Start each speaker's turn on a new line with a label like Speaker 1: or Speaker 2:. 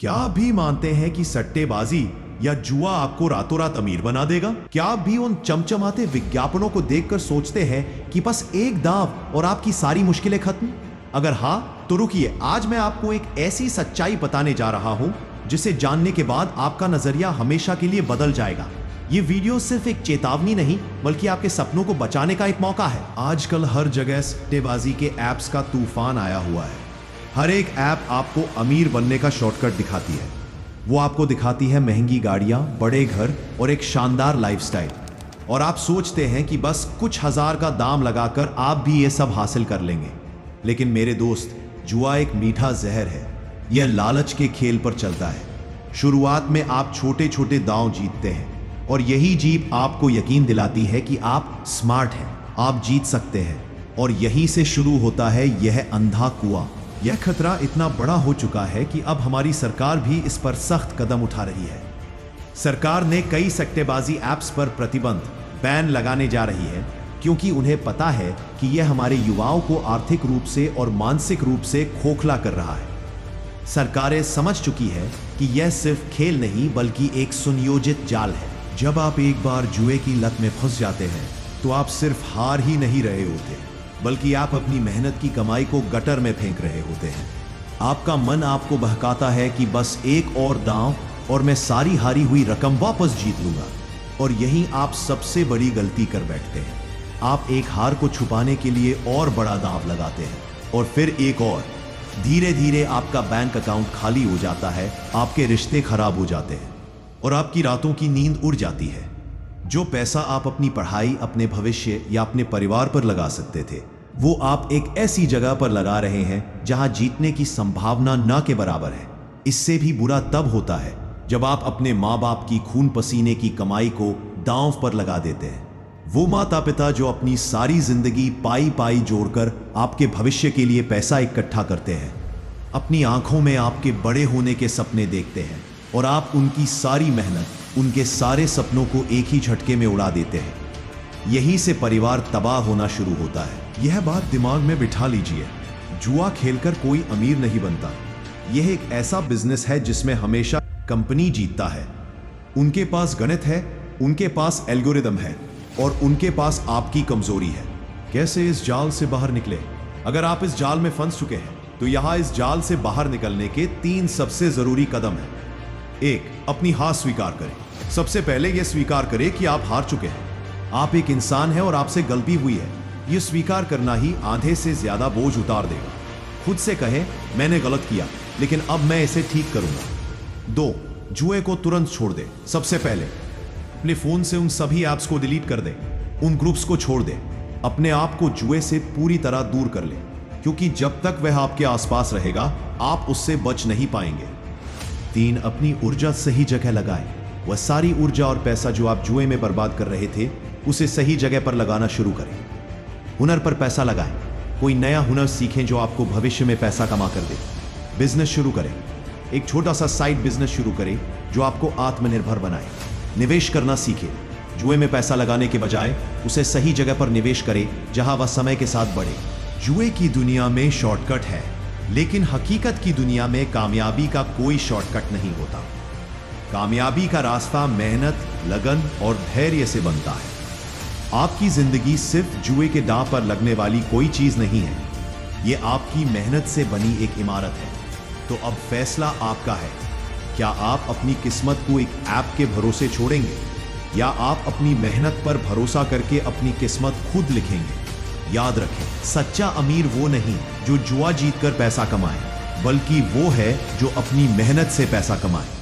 Speaker 1: क्या आप भी मानते हैं कि सट्टेबाजी या जुआ आपको रातों रात अमीर बना देगा? क्या आप भी उन चमचमाते विज्ञापनों को देखकर सोचते हैं कि बस एक दांव और आपकी सारी मुश्किलें खत्म? अगर हाँ, तो रुकिए, आज मैं आपको एक ऐसी सच्चाई बताने जा रहा हूं जिसे जानने के बाद आपका नजरिया हमेशा के लिए बदल जाएगा। ये वीडियो सिर्फ एक चेतावनी नहीं, बल्कि आपके सपनों को बचाने का एक मौका है। आजकल हर जगह सट्टेबाजी के ऐप्स का तूफान आया हुआ है। हर एक ऐप आपको अमीर बनने का शॉर्टकट दिखाती है। वो आपको दिखाती है महंगी गाड़ियां, बड़े घर और एक शानदार लाइफस्टाइल, और आप सोचते हैं कि बस कुछ हजार का दाम लगाकर आप भी ये सब हासिल कर लेंगे। लेकिन मेरे दोस्त, जुआ एक मीठा जहर है। यह लालच के खेल पर चलता है। शुरुआत में आप छोटे छोटे दांव जीतते हैं और यही जीत आपको यकीन दिलाती है कि आप स्मार्ट हैं, आप जीत सकते हैं। और यहीं से शुरू होता है यह अंधा कुआं। यह खतरा इतना बड़ा हो चुका है कि अब हमारी सरकार भी इस पर सख्त कदम उठा रही है। सरकार ने कई सट्टेबाजी ऐप्स पर प्रतिबंध, बैन लगाने जा रही है, क्योंकि उन्हें पता है कि यह हमारे युवाओं को आर्थिक रूप से और मानसिक रूप से खोखला कर रहा है। सरकारें समझ चुकी है कि यह सिर्फ खेल नहीं, बल्कि एक सुनियोजित जाल है। जब आप एक बार जुए की लत में फंस जाते हैं, तो आप सिर्फ हार ही नहीं रहे होते, बल्कि आप अपनी मेहनत की कमाई को गटर में फेंक रहे होते हैं। आपका मन आपको बहकाता है कि बस एक और दांव और मैं सारी हारी हुई रकम वापस जीत लूंगा। और यही आप सबसे बड़ी गलती कर बैठते हैं। आप एक हार को छुपाने के लिए और बड़ा दांव लगाते हैं, और फिर एक और। धीरे धीरे आपका बैंक अकाउंट खाली हो जाता है, आपके रिश्ते खराब हो जाते हैं और आपकी रातों की नींद उड़ जाती है। जो पैसा आप अपनी पढ़ाई, अपने भविष्य या अपने परिवार पर लगा सकते थे, वो आप एक ऐसी जगह पर लगा रहे हैं जहां जीतने की संभावना न के बराबर है। इससे भी बुरा तब होता है जब आप अपने माँ बाप की खून पसीने की कमाई को दांव पर लगा देते हैं। वो माता पिता जो अपनी सारी जिंदगी पाई पाई जोड़कर आपके भविष्य के लिए पैसा इकट्ठा करते हैं, अपनी आंखों में आपके बड़े होने के सपने देखते हैं, और आप उनकी सारी मेहनत, उनके सारे सपनों को एक ही झटके में उड़ा देते हैं। यहीं से परिवार तबाह होना शुरू होता है। यह बात दिमाग में बिठा लीजिए, जुआ खेलकर कोई अमीर नहीं बनता। यह एक ऐसा बिजनेस है जिसमें हमेशा कंपनी जीतता है। उनके पास गणित है, उनके पास एल्गोरिदम है, और उनके पास आपकी कमजोरी है। कैसे इस जाल से बाहर निकले? अगर आप इस जाल में फंस चुके हैं, तो यहां इस जाल से बाहर निकलने के 3 सबसे जरूरी कदम हैं। 1, अपनी हार स्वीकार करें। सबसे पहले यह स्वीकार करें कि आप हार चुके हैं। आप एक इंसान हैं और आपसे गलती हुई है। यह स्वीकार करना ही आधे से ज्यादा बोझ उतार देगा। खुद से कहें, मैंने गलत किया, लेकिन अब मैं इसे ठीक करूंगा। 2, जुए को तुरंत छोड़ दें। सबसे पहले अपने फोन से उन सभी ऐप्स को डिलीट कर दें, उन ग्रुप्स को छोड़ दें, अपने आप को जुए से पूरी तरह दूर कर लें, क्योंकि जब तक वह आपके आसपास रहेगा, आप उससे बच नहीं पाएंगे। 3, अपनी ऊर्जा सही जगह लगाएं। वह सारी ऊर्जा और पैसा जो आप जुए में बर्बाद कर रहे थे, उसे सही जगह पर लगाना शुरू करें। हुनर पर पैसा लगाएं। कोई नया हुनर सीखें जो आपको भविष्य में पैसा कमा कर दे। बिजनेस शुरू करें। एक छोटा सा साइड बिजनेस शुरू करें जो आपको आत्मनिर्भर बनाए। निवेश करना सीखें। जुए में पैसा लगाने के बजाय उसे सही जगह पर निवेश करें जहां वह समय के साथ बढ़े। जुए की दुनिया में शॉर्टकट है, लेकिन हकीकत की दुनिया में कामयाबी का कोई शॉर्टकट नहीं होता। कामयाबी का रास्ता मेहनत, लगन और धैर्य से बनता है। आपकी जिंदगी सिर्फ जुए के दांव पर लगने वाली कोई चीज नहीं है, यह आपकी मेहनत से बनी एक इमारत है। तो अब फैसला आपका है। क्या आप अपनी किस्मत को एक ऐप के भरोसे छोड़ेंगे, या आप अपनी मेहनत पर भरोसा करके अपनी किस्मत खुद लिखेंगे? याद रखें, सच्चा अमीर वो नहीं जो जुआ जीतकर पैसा कमाए, बल्कि वो है जो अपनी मेहनत से पैसा कमाए।